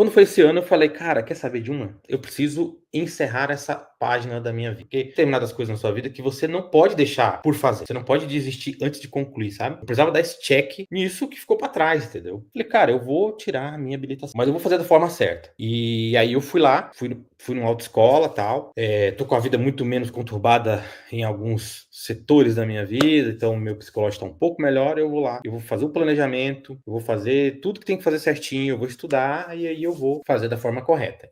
Quando foi esse ano, eu falei, cara, quer saber de uma? Eu preciso encerrar essa página da minha vida. Porque tem determinadas coisas na sua vida que você não pode deixar por fazer. Você não pode desistir antes de concluir, sabe? Eu precisava dar esse check nisso que ficou pra trás, entendeu? Falei, cara, eu vou tirar a minha habilitação, mas eu vou fazer da forma certa. E aí eu fui lá, fui numa autoescola e tal. Tô com a vida muito menos conturbada em alguns setores da minha vida, então meu psicológico está um pouco melhor. Eu vou lá, eu vou fazer o planejamento, eu vou fazer tudo que tem que fazer certinho, eu vou estudar e aí eu vou fazer da forma correta.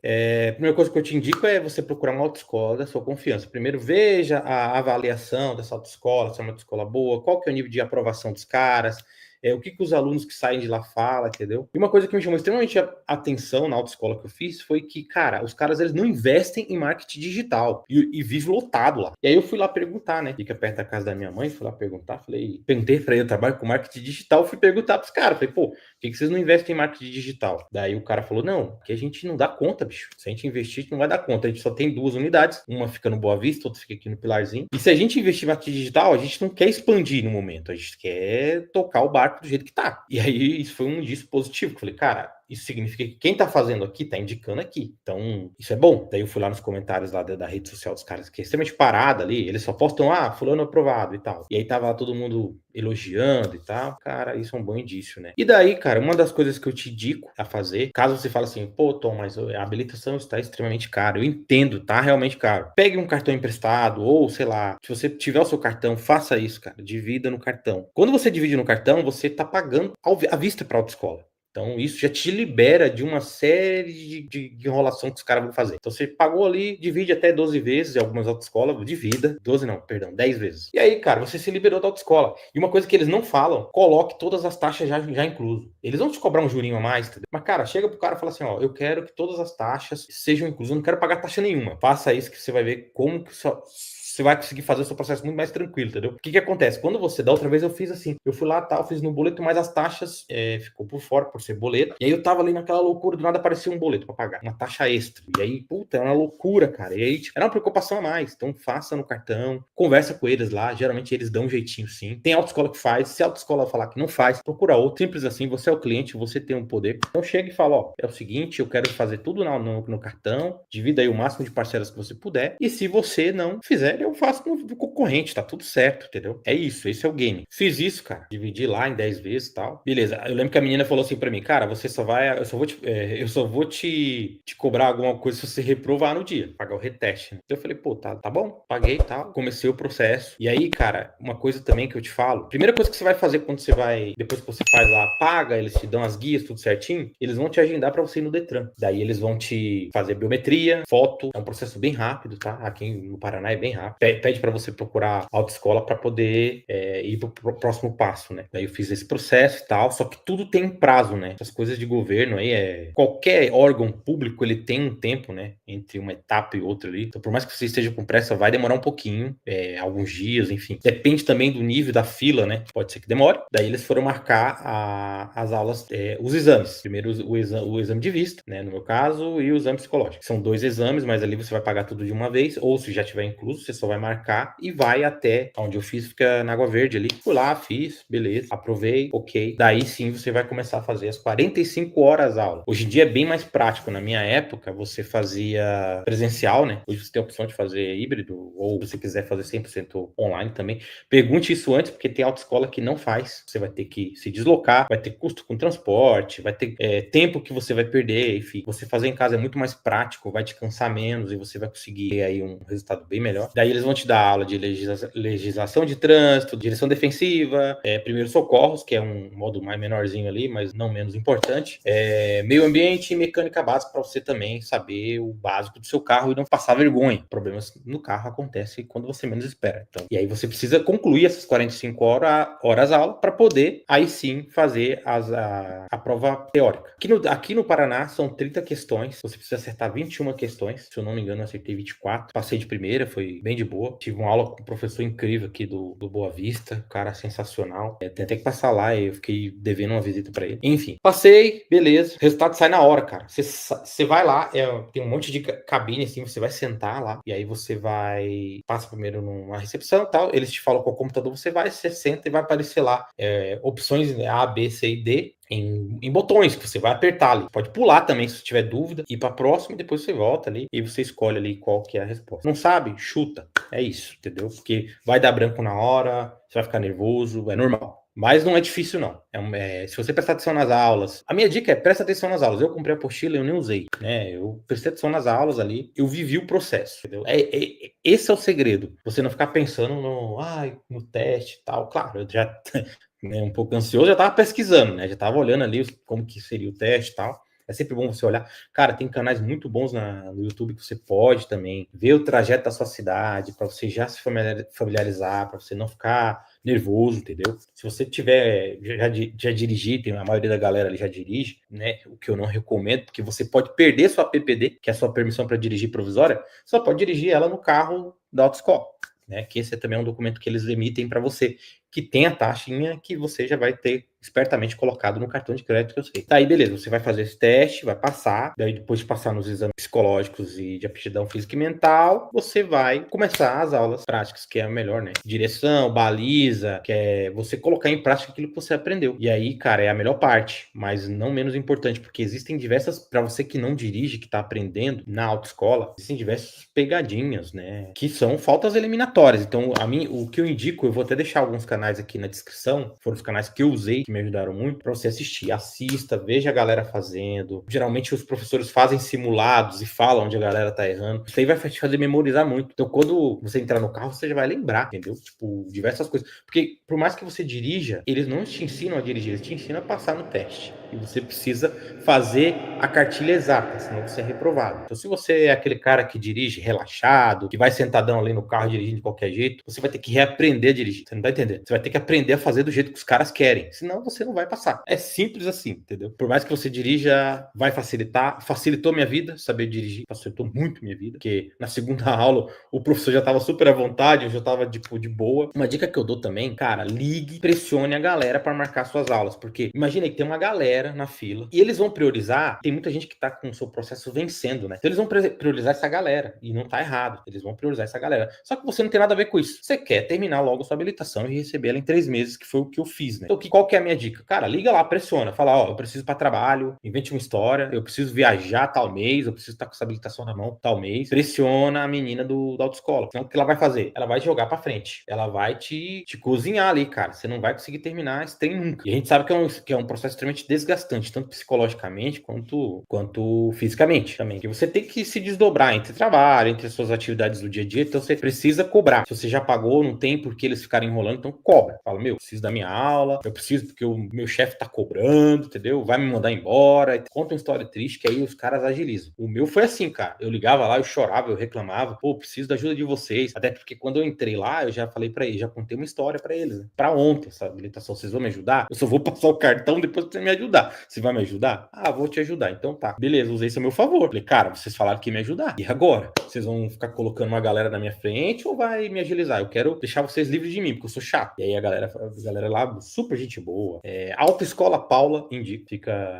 A primeira coisa que eu te indico é você procurar uma autoescola da sua confiança. Primeiro, veja a avaliação dessa autoescola, se é uma autoescola boa, qual que é o nível de aprovação dos caras, o que os alunos que saem de lá falam, entendeu? E uma coisa que me chamou extremamente a atenção na autoescola que eu fiz foi que, cara, os caras, eles não investem em marketing digital e vive lotado lá. E aí eu fui lá perguntar, né? Fica perto da casa da minha mãe, fui lá perguntar, perguntei pra ele, eu trabalho com marketing digital, fui perguntar pros caras, falei, pô, por que vocês não investem em marketing digital? Daí o cara falou, não, que a gente não dá conta, bicho. Se a gente investir, a gente não vai dar conta. A gente só tem 2 unidades, uma fica no Boa Vista, outra fica aqui no Pilarzinho. E se a gente investir em marketing digital, a gente não quer expandir no momento, a gente quer tocar o barco do jeito que tá. E aí isso foi um indício positivo, que eu falei, cara, isso significa que quem tá fazendo aqui tá indicando aqui. Então, isso é bom. Daí eu fui lá nos comentários lá da rede social dos caras, que é extremamente parada ali. Eles só postam, fulano aprovado e tal. E aí tava todo mundo elogiando e tal. Cara, isso é um bom indício, né? E daí, cara, uma das coisas que eu te indico a fazer, caso você fale assim, pô, Tom, mas a habilitação está extremamente cara. Eu entendo, tá realmente caro. Pegue um cartão emprestado ou, sei lá, se você tiver o seu cartão, faça isso, cara. Divida no cartão. Quando você divide no cartão, você tá pagando à vista para a autoescola. Então, isso já te libera de uma série de enrolação que os caras vão fazer. Então, você pagou ali, divide até 12 vezes, em algumas autoescolas, divida, 12 não, perdão, 10 vezes. E aí, cara, você se liberou da autoescola. E uma coisa que eles não falam, coloque todas as taxas já incluso. Eles vão te cobrar um jurinho a mais, entendeu? Mas, cara, chega pro cara e fala assim, ó, eu quero que todas as taxas sejam inclusas, eu não quero pagar taxa nenhuma. Faça isso que você vai ver como que você vai conseguir fazer o seu processo muito mais tranquilo, entendeu? O que acontece? Quando você, da outra vez eu fiz assim, eu fui lá, tal, fiz no boleto, mas as taxas ficou por fora, por ser boleto, e aí eu tava ali naquela loucura, do nada aparecia um boleto pra pagar, uma taxa extra, e aí, puta, era uma loucura, cara, e aí, tipo, era uma preocupação a mais, então faça no cartão, conversa com eles lá, geralmente eles dão um jeitinho sim, tem autoescola que faz, se a autoescola falar que não faz, procura outro, simples assim, você é o cliente, você tem um poder, então chega e fala, ó, é o seguinte, eu quero fazer tudo no cartão, divida aí o máximo de parcelas que você puder, e se você não fizer, eu faço no concorrente, tá tudo certo, entendeu? É isso, esse é o game. Fiz isso, cara, dividi lá em 10 vezes e tal. Beleza, eu lembro que a menina falou assim pra mim, cara, você só vai, eu só vou te cobrar alguma coisa se você reprovar no dia, pagar o reteste, né? Então eu falei, pô, tá bom, paguei e tal, comecei o processo. E aí, cara, uma coisa também que eu te falo, primeira coisa que você vai fazer quando você vai, depois que você faz lá, paga, eles te dão as guias, tudo certinho, eles vão te agendar pra você ir no Detran. Daí eles vão te fazer biometria, foto, é um processo bem rápido, tá? Aqui no Paraná é bem rápido. Pede para você procurar autoescola para poder ir pro próximo passo, né? Daí eu fiz esse processo e tal, só que tudo tem prazo, né? Essas coisas de governo aí, qualquer órgão público, ele tem um tempo, né? Entre uma etapa e outra ali. Então, por mais que você esteja com pressa, vai demorar um pouquinho, alguns dias, enfim. Depende também do nível da fila, né? Pode ser que demore. Daí eles foram marcar as aulas, os exames. Primeiro o exame de vista, né? No meu caso, e o exame psicológico. São 2 exames, mas ali você vai pagar tudo de uma vez, ou se já tiver incluso, você só vai marcar e vai até onde eu fiz, fica na Água Verde ali. Fui lá, fiz, beleza, aprovei, ok. Daí sim você vai começar a fazer as 45 horas aula. Hoje em dia é bem mais prático. Na minha época, você fazia presencial, né? Hoje você tem a opção de fazer híbrido, ou se você quiser fazer 100% online também. Pergunte isso antes, porque tem autoescola que não faz. Você vai ter que se deslocar, vai ter custo com transporte, vai ter tempo que você vai perder, enfim. Você fazer em casa é muito mais prático, vai te cansar menos e você vai conseguir aí um resultado bem melhor. Daí eles vão te dar aula de legislação de trânsito, direção defensiva, primeiros socorros, que é um modo mais menorzinho ali, mas não menos importante, meio ambiente e mecânica básica para você também saber o básico do seu carro e não passar vergonha. Problemas no carro acontecem quando você menos espera. Então, e aí você precisa concluir essas 45 horas aula para poder aí sim fazer a prova teórica. Aqui no Paraná são 30 questões, você precisa acertar 21 questões, se eu não me engano eu acertei 24, passei de primeira, foi bem de boa, tive uma aula com um professor incrível aqui do Boa Vista, cara sensacional, tem até que passar lá, eu fiquei devendo uma visita para ele. Enfim, passei, beleza, o resultado sai na hora, cara, você vai lá, tem um monte de cabine assim, você vai sentar lá, e aí você passa primeiro numa recepção e tal, eles te falam qual computador você senta e vai aparecer lá opções A, B, C e D. em botões que você vai apertar ali. Pode pular também se tiver dúvida, ir para a próxima e depois você volta ali e você escolhe ali qual que é a resposta. Não sabe? Chuta. É isso, entendeu? Porque vai dar branco na hora, você vai ficar nervoso, é normal. Mas não é difícil, não. Se você prestar atenção nas aulas, a minha dica é presta atenção nas aulas. Eu comprei a apostila e eu nem usei, né? Eu prestei atenção nas aulas ali, eu vivi o processo, entendeu? Esse é o segredo. Você não ficar pensando no teste e tal. Claro, eu já né, um pouco ansioso, já estava pesquisando, né? Já estava olhando ali como que seria o teste e tal. É sempre bom você olhar. Cara, tem canais muito bons no YouTube que você pode também ver o trajeto da sua cidade, para você já se familiarizar, para você não ficar nervoso, entendeu? Se você tiver, já dirigir, tem a maioria da galera ali já dirige, né? O que eu não recomendo, porque você pode perder sua PPD, que é a sua permissão para dirigir provisória, só pode dirigir ela no carro da autoescola. Né, que esse também é um documento que eles emitem para você, que tem a taxinha que você já vai ter espertamente colocado no cartão de crédito que eu sei. Tá aí, beleza, você vai fazer esse teste, vai passar, daí depois de passar nos exames psicológicos e de aptidão física e mental, você vai começar as aulas práticas, que é a melhor, né? Direção, baliza, que é você colocar em prática aquilo que você aprendeu. E aí, cara, é a melhor parte, mas não menos importante, porque existem diversas, para você que não dirige, que tá aprendendo na autoescola, existem diversas pegadinhas, né? Que são faltas eliminatórias. Então, o que eu indico, eu vou até deixar alguns canais aqui na descrição, foram os canais que eu usei, que me ajudaram muito, para você assistir. Assista, veja a galera fazendo. Geralmente os professores fazem simulados e falam onde a galera tá errando. Isso aí vai te fazer memorizar muito. Então, quando você entrar no carro, você já vai lembrar, entendeu? Tipo, diversas coisas. Porque, por mais que você dirija, eles não te ensinam a dirigir, eles te ensinam a passar no teste. E você precisa fazer a cartilha exata, senão você é reprovado. Então, se você é aquele cara que dirige relaxado, que vai sentadão ali no carro dirigindo de qualquer jeito, você vai ter que reaprender a dirigir. Você não tá entendendo? Você vai ter que aprender a fazer do jeito que os caras querem. Senão você não vai passar. É simples assim, entendeu? Por mais que você dirija, vai facilitar. Facilitou minha vida, saber dirigir. Facilitou muito minha vida. Porque na segunda aula, o professor já tava super à vontade, eu já tava, tipo, de boa. Uma dica que eu dou também, cara, ligue, pressione a galera para marcar suas aulas. Porque imagina aí que tem uma galera na fila e eles vão priorizar. Tem muita gente que tá com o seu processo vencendo, né? Então eles vão priorizar essa galera. E não tá errado. Eles vão priorizar essa galera. Só que você não tem nada a ver com isso. Você quer terminar logo a sua habilitação e receber ela em 3 meses, que foi o que eu fiz, né? Então, qual que é a minha dica? Cara, liga lá, pressiona. Fala, ó, eu preciso para trabalho, invente uma história, eu preciso viajar tal mês, eu preciso estar com essa habilitação na mão tal mês. Pressiona a menina da autoescola. Então, o que ela vai fazer? Ela vai jogar para frente. Ela vai te cozinhar ali, cara. Você não vai conseguir terminar esse trem nunca. E a gente sabe que é um processo extremamente desgastante, tanto psicologicamente quanto fisicamente também. Porque você tem que se desdobrar entre trabalho, entre as suas atividades do dia a dia, então você precisa cobrar. Se você já pagou, não tem por que eles ficarem enrolando, então cobra. Fala, preciso da minha aula, eu preciso porque o meu chefe tá cobrando, entendeu? Vai me mandar embora. Conta uma história triste que aí os caras agilizam. O meu foi assim, cara. Eu ligava lá, eu chorava, eu reclamava, preciso da ajuda de vocês. Até porque quando eu entrei lá, eu já falei pra eles, já contei uma história pra eles, né? Pra ontem, essa habilitação, vocês vão me ajudar? Eu só vou passar o cartão depois que você me ajudar. Você vai me ajudar? Ah, vou te ajudar. Então tá. Beleza, usei isso a meu favor. Falei, cara, vocês falaram que ia me ajudar. E agora? Vocês vão ficar colocando uma galera na minha frente ou vai me agilizar? Eu quero deixar vocês livres de mim, porque eu sou chato. E aí a galera lá, super gente boa. Autoescola Paula, indico.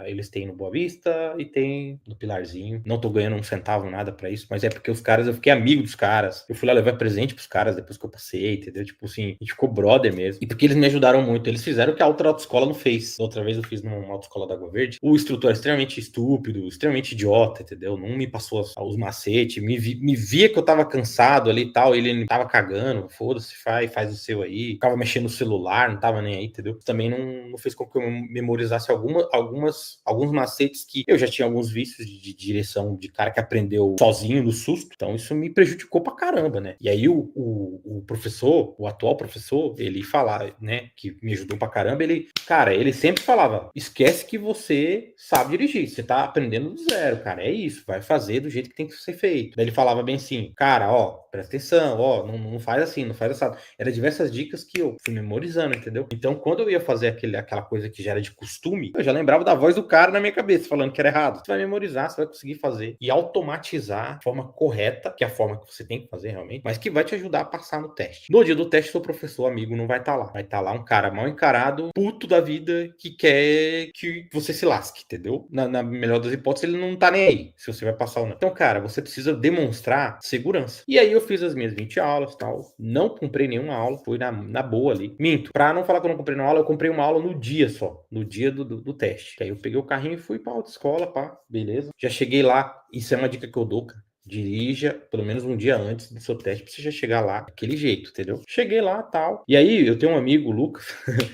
Eles têm no Boa Vista e tem no Pilarzinho. Não tô ganhando um centavo nada pra isso, mas é porque os caras, eu fiquei amigo dos caras. Eu fui lá levar presente pros caras depois que eu passei, entendeu? Tipo assim, a gente ficou brother mesmo. E porque eles me ajudaram muito. Eles fizeram o que a outra autoescola não fez. Outra vez eu fiz numa autoescola da Água Verde. O instrutor é extremamente estúpido, extremamente idiota, entendeu? Não me passou os macetes, me via que eu tava cansado ali e tal, ele tava cagando, foda-se, faz o seu aí, ficava mexendo no celular, não tava nem aí, entendeu? Também não fez com que eu memorizasse alguns macetes que eu já tinha alguns vícios de direção de cara que aprendeu sozinho no susto, então isso me prejudicou pra caramba, né? E aí o professor, o atual professor, ele fala, né, que me ajudou pra caramba, ele sempre falava, esquece que você sabe dirigir, você tá aprendendo do zero, cara, é isso, vai fazer do jeito que tem que ser feito. Daí ele falava bem assim, cara, ó, presta atenção, ó, não faz assim, não faz assim. Era diversas dicas que eu fui memorizando, entendeu? Então, quando eu ia fazer aquela coisa que já era de costume, eu já lembrava da voz do cara na minha cabeça, falando que era errado. Você vai memorizar, você vai conseguir fazer e automatizar a forma correta, que é a forma que você tem que fazer realmente, mas que vai te ajudar a passar no teste. No dia do teste, seu professor amigo não vai estar lá. Vai estar lá um cara mal encarado, puto da vida, que quer que você se lasque, entendeu? Na melhor das hipóteses, ele não tá nem aí se você vai passar ou não. Então, cara, você precisa demonstrar segurança. E aí eu fiz as minhas 20 aulas e tal. Não comprei nenhuma aula, fui na boa ali. Minto, pra não falar que eu não comprei nenhuma aula, eu comprei uma aula no dia só, no dia do teste. Aí eu peguei o carrinho e fui pra autoescola, pá, beleza. Já cheguei lá, isso é uma dica que eu dou, cara. Dirija pelo menos um dia antes do seu teste pra você já chegar lá daquele jeito, entendeu? Cheguei lá, tal. E aí, eu tenho um amigo, o Lucas,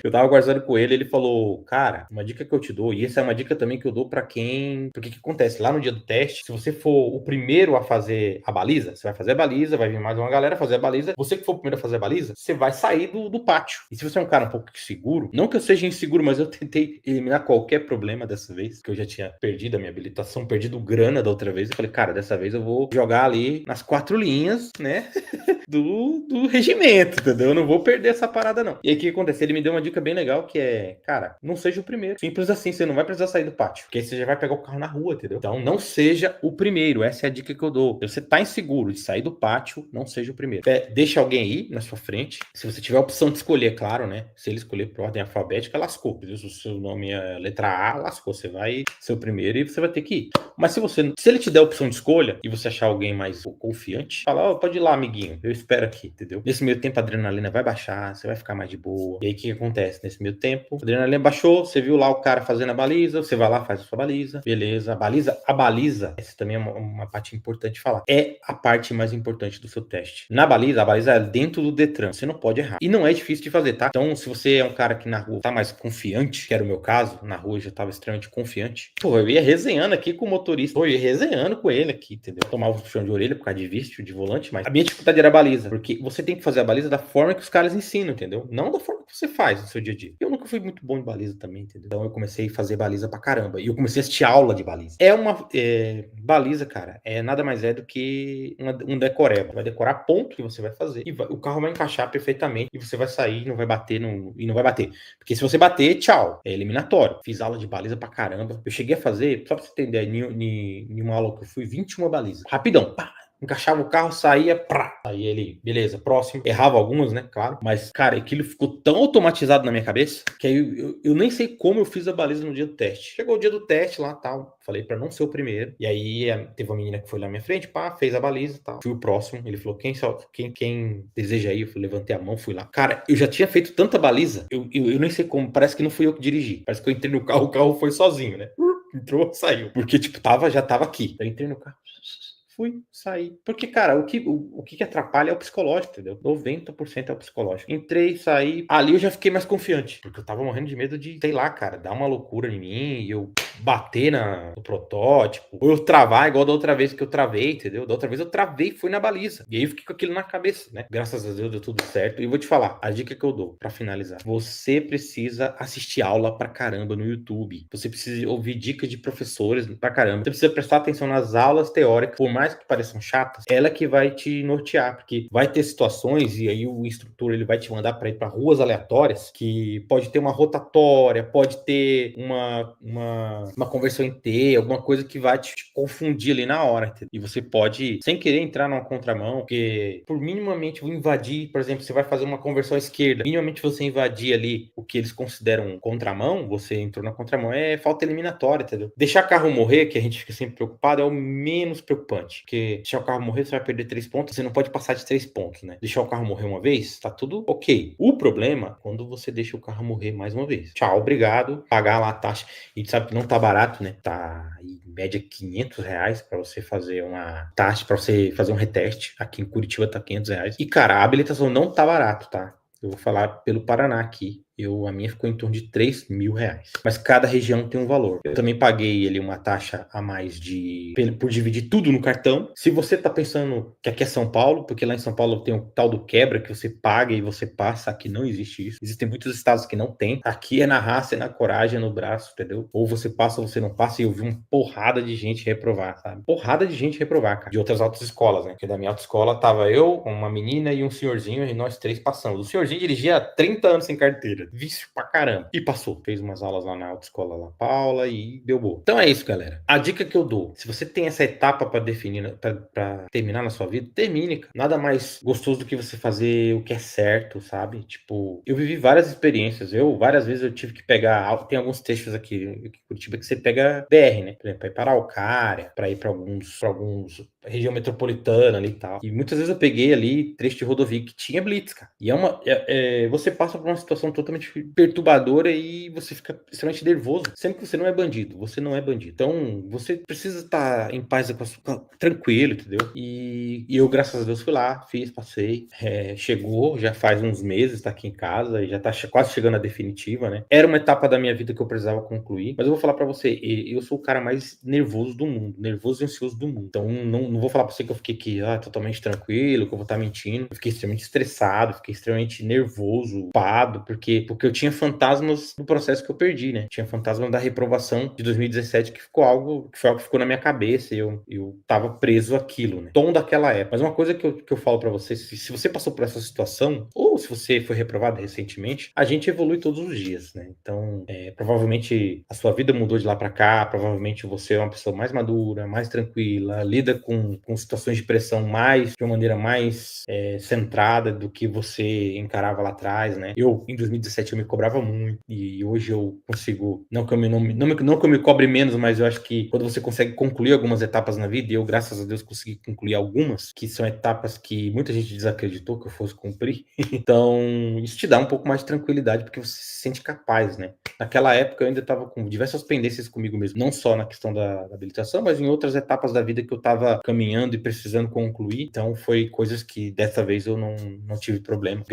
eu tava conversando com ele, ele falou, cara, uma dica que eu te dou, e essa é uma dica também que eu dou pra quem... Porque que acontece? Lá no dia do teste, se você for o primeiro a fazer a baliza, você vai fazer a baliza, vai vir mais uma galera fazer a baliza. Você que for o primeiro a fazer a baliza, você vai sair do pátio. E se você é um cara um pouco seguro, não que eu seja inseguro, mas eu tentei eliminar qualquer problema dessa vez, que eu já tinha perdido a minha habilitação, perdido grana da outra vez. Eu falei, cara, dessa vez eu vou jogar ali nas 4 linhas, né? do regimento, entendeu? Eu não vou perder essa parada, não. E aí o que acontece? Ele me deu uma dica bem legal que é, cara, não seja o primeiro. Simples assim, você não vai precisar sair do pátio, porque aí você já vai pegar o carro na rua, entendeu? Então não seja o primeiro, essa é a dica que eu dou. Se você tá inseguro de sair do pátio, não seja o primeiro. Deixa alguém aí na sua frente. Se você tiver a opção de escolher, claro, né? Se ele escolher por ordem alfabética, lascou. Se o seu nome é letra A, lascou. Você vai ser o primeiro e você vai ter que ir. Mas se ele te der a opção de escolha e você achar alguém mais confiante, fala, pode ir lá, amiguinho, eu espero aqui, entendeu? Nesse meio tempo a adrenalina vai baixar, você vai ficar mais de boa. E aí o que acontece? Nesse meio tempo, a adrenalina baixou, você viu lá o cara fazendo a baliza, você vai lá, faz a sua baliza, beleza. A baliza, essa também é uma parte importante de falar, é a parte mais importante do seu teste. A baliza é dentro do Detran, você não pode errar. E não é difícil de fazer, tá? Então, se você é um cara que na rua tá mais confiante, que era o meu caso, na rua eu já tava extremamente confiante, pô, eu ia resenhando aqui com o motorista, pô, eu ia resenhando com ele aqui, entendeu? Tomava um puxão de orelha por causa de vício, de volante, mas a minha dificuldade era a baliza, porque você tem que fazer a baliza da forma que os caras ensinam, entendeu? Não da forma que você faz no seu dia a dia. Eu nunca fui muito bom em baliza também, entendeu? Então eu comecei a fazer baliza pra caramba. E eu comecei a assistir aula de baliza. Baliza, cara, nada mais é do que um decoreba. Vai decorar ponto que você vai fazer e o carro vai encaixar perfeitamente e você vai sair e não vai bater e não vai bater. Porque se você bater, tchau. É eliminatório. Fiz aula de baliza pra caramba. Eu cheguei a fazer, só pra você entender, em uma aula que eu fui, 21 balizas. Rapidão, pá. Encaixava o carro, saía, prá. Aí ele, beleza, próximo. Errava algumas, né? Claro. Mas, cara, aquilo ficou tão automatizado na minha cabeça que aí eu nem sei como eu fiz a baliza no dia do teste. Chegou o dia do teste lá, tal. Falei pra não ser o primeiro. E aí teve uma menina que foi lá na minha frente, pá, fez a baliza, tal. Fui o próximo. Ele falou, quem deseja ir? Eu levantei a mão, fui lá. Cara, eu já tinha feito tanta baliza, eu nem sei como. Parece que não fui eu que dirigi. Parece que eu entrei no carro, o carro foi sozinho, né? Entrou, saiu. Porque, tipo, já tava aqui. Eu entrei no carro. Fui, saí. Porque, cara, o que atrapalha é o psicológico, entendeu? 90% é o psicológico. Entrei, saí. Ali eu já fiquei mais confiante. Porque eu tava morrendo de medo de, sei lá, cara, dar uma loucura em mim e eu bater no protótipo. Ou eu travar igual da outra vez que eu travei, entendeu? Da outra vez eu travei e fui na baliza. E aí eu fiquei com aquilo na cabeça, né? Graças a Deus deu tudo certo. E eu vou te falar, a dica que eu dou pra finalizar. Você precisa assistir aula pra caramba no YouTube. Você precisa ouvir dicas de professores pra caramba. Você precisa prestar atenção nas aulas teóricas. Por mais que pareçam chatas, ela que vai te nortear, porque vai ter situações e aí o instrutor ele vai te mandar para ir para ruas aleatórias que pode ter uma rotatória, pode ter uma conversão em T, alguma coisa que vai te confundir ali na hora, entendeu? E você pode, sem querer, entrar numa contramão, porque por minimamente invadir, por exemplo, você vai fazer uma conversão à esquerda, minimamente você invadir ali o que eles consideram contramão, você entrou na contramão, é falta eliminatória, entendeu? Deixar carro morrer, que a gente fica sempre preocupado, é o menos preocupante. Porque deixar o carro morrer, você vai perder 3 pontos, você não pode passar de 3 pontos, né? Deixar o carro morrer uma vez, tá tudo ok. O problema é quando você deixa o carro morrer mais uma vez. Tchau, obrigado, pagar lá a taxa. E sabe que não tá barato, né? Tá em média R$500 pra você fazer uma taxa, pra você fazer um reteste. Aqui em Curitiba tá R$500. E, cara, a habilitação não tá barato, tá? Eu vou falar pelo Paraná aqui. A minha ficou em torno de R$3.000. Mas cada região tem um valor. Eu também paguei ali uma taxa a mais por dividir tudo no cartão. Se você tá pensando que aqui é São Paulo, porque lá em São Paulo tem o tal do quebra, que você paga e você passa, aqui não existe isso. Existem muitos estados que não tem. Aqui é na raça, é na coragem, é no braço, entendeu? Ou você passa ou você não passa. E eu vi uma porrada de gente reprovar, sabe? Porrada de gente reprovar, cara. De outras autoescolas, né? Porque da minha autoescola tava eu, uma menina e um senhorzinho, e nós três passamos. O senhorzinho dirigia há 30 anos sem carteira. vida. Vício pra caramba. E passou. Fez umas aulas lá na autoescola La Paula e deu boa. Então é isso, galera. A dica que eu dou, se você tem essa etapa pra definir, pra terminar na sua vida, termine, cara. Nada mais gostoso do que você fazer o que é certo, sabe? Tipo, eu vivi várias experiências. Várias vezes eu tive que pegar, tem alguns trechos aqui em Curitiba que você pega BR, né? Por exemplo, pra ir para Araucária, pra ir pra alguns região metropolitana ali e tal. E muitas vezes eu peguei ali trecho de rodovia que tinha blitz, cara. E você passa por uma situação totalmente perturbadora e você fica extremamente nervoso, sendo que você não é bandido. Você não é bandido. Então, você precisa estar em paz com a sua, tranquilo, entendeu? E eu, graças a Deus, fui lá, fiz, passei. Chegou, já faz uns meses, tá aqui em casa, e já tá quase chegando a definitiva, né? Era uma etapa da minha vida que eu precisava concluir, mas eu vou falar pra você, eu sou o cara mais nervoso do mundo, nervoso e ansioso do mundo. Então, não vou falar pra você que eu fiquei aqui, totalmente tranquilo, que eu vou estar mentindo. Eu fiquei extremamente estressado, fiquei extremamente nervoso, pado, porque eu tinha fantasmas do processo que eu perdi, né? Tinha fantasma da reprovação de 2017, que foi algo que ficou na minha cabeça, e eu tava preso àquilo, né? Tom daquela época. Mas uma coisa que eu falo pra você, se você passou por essa situação, ou se você foi reprovado recentemente, a gente evolui todos os dias, né? Então, provavelmente a sua vida mudou de lá pra cá, provavelmente você é uma pessoa mais madura, mais tranquila, lida com situações de pressão de uma maneira mais centrada do que você encarava lá atrás, né? Em 2017, eu me cobrava muito, e hoje eu consigo, não que eu me cobre menos, mas eu acho que quando você consegue concluir algumas etapas na vida, e eu, graças a Deus, consegui concluir algumas, que são etapas que muita gente desacreditou que eu fosse cumprir, então isso te dá um pouco mais de tranquilidade, porque você se sente capaz, né? Naquela época eu ainda estava com diversas pendências comigo mesmo, não só na questão da habilitação, mas em outras etapas da vida que eu estava caminhando e precisando concluir. Então foi coisas que dessa vez eu não tive problema.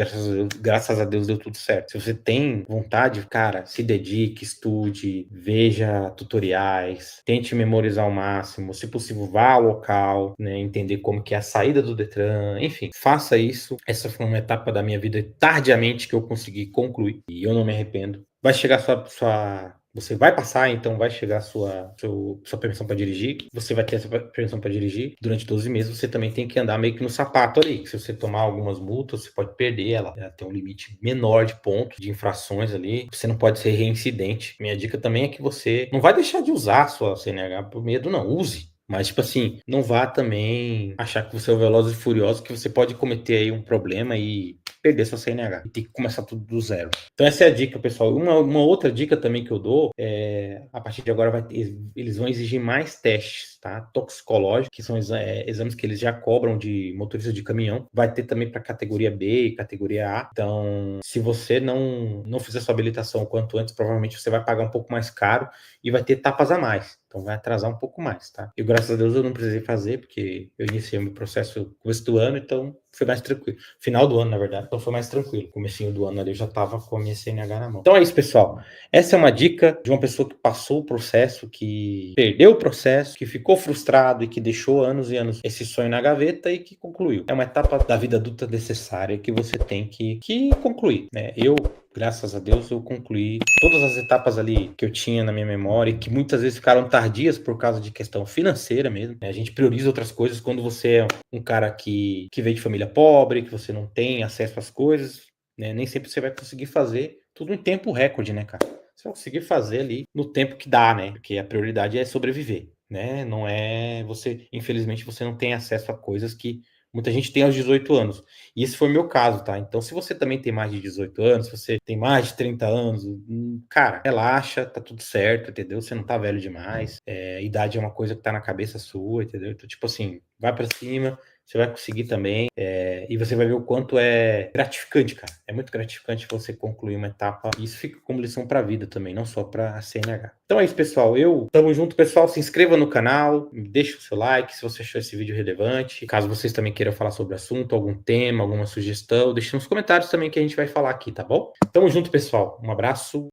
Graças a Deus deu tudo certo. Se você tem vontade, cara, se dedique, estude, veja tutoriais, tente memorizar ao máximo, se possível vá ao local, né, entender como que é a saída do Detran, enfim, faça isso. Essa foi uma etapa da minha vida tardiamente que eu consegui concluir e eu não me arrependo. Vai chegar você vai passar, então vai chegar a sua permissão para dirigir. Você vai ter essa permissão para dirigir. Durante 12 meses você também tem que andar meio que no sapato ali. Se você tomar algumas multas, você pode perder ela. Ela tem um limite menor de pontos, de infrações ali. Você não pode ser reincidente. Minha dica também é que você não vai deixar de usar a sua CNH por medo, não. Use. Mas, tipo assim, não vá também achar que você é o Velozes e Furiosos, que você pode cometer aí um problema e perder sua CNH e ter que começar tudo do zero. Então essa é a dica, pessoal. Uma outra dica também que eu dou a partir de agora eles vão exigir mais testes, tá? Toxicológicos, que são exames que eles já cobram de motorista de caminhão. Vai ter também para categoria B e categoria A. Então, se você não fizer sua habilitação o quanto antes, provavelmente você vai pagar um pouco mais caro e vai ter etapas a mais. Então vai atrasar um pouco mais, tá? Eu, graças a Deus, eu não precisei fazer, porque eu iniciei o meu processo no começo do ano, então foi mais tranquilo. Final do ano, na verdade, então foi mais tranquilo. Comecinho do ano ali eu já tava com a minha CNH na mão. Então é isso, pessoal. Essa é uma dica de uma pessoa que passou o processo, que perdeu o processo, que ficou frustrado e que deixou anos e anos esse sonho na gaveta e que concluiu. É uma etapa da vida adulta necessária que você tem que concluir, né? Graças a Deus, eu concluí todas as etapas ali que eu tinha na minha memória e que muitas vezes ficaram tardias por causa de questão financeira mesmo, né? A gente prioriza outras coisas quando você é um cara que veio de família pobre, que você não tem acesso às coisas, né? Nem sempre você vai conseguir fazer tudo em tempo recorde, né, cara? Você vai conseguir fazer ali no tempo que dá, né? Porque a prioridade é sobreviver, né? Não é infelizmente, você não tem acesso a coisas que muita gente tem aos 18 anos. E esse foi o meu caso, tá? Então, se você também tem mais de 18 anos, se você tem mais de 30 anos, cara, relaxa, tá tudo certo, entendeu? Você não tá velho demais. Idade é uma coisa que tá na cabeça sua, entendeu? Então, tipo assim, vai pra cima, você vai conseguir também, e você vai ver o quanto é gratificante, cara. É muito gratificante você concluir uma etapa, e isso fica como lição pra vida também, não só pra CNH. Então é isso, pessoal. Tamo junto, pessoal. Se inscreva no canal, deixa o seu like se você achou esse vídeo relevante. Caso vocês também queiram falar sobre o assunto, algum tema, alguma sugestão, deixe nos comentários também que a gente vai falar aqui, tá bom? Tamo junto, pessoal. Um abraço.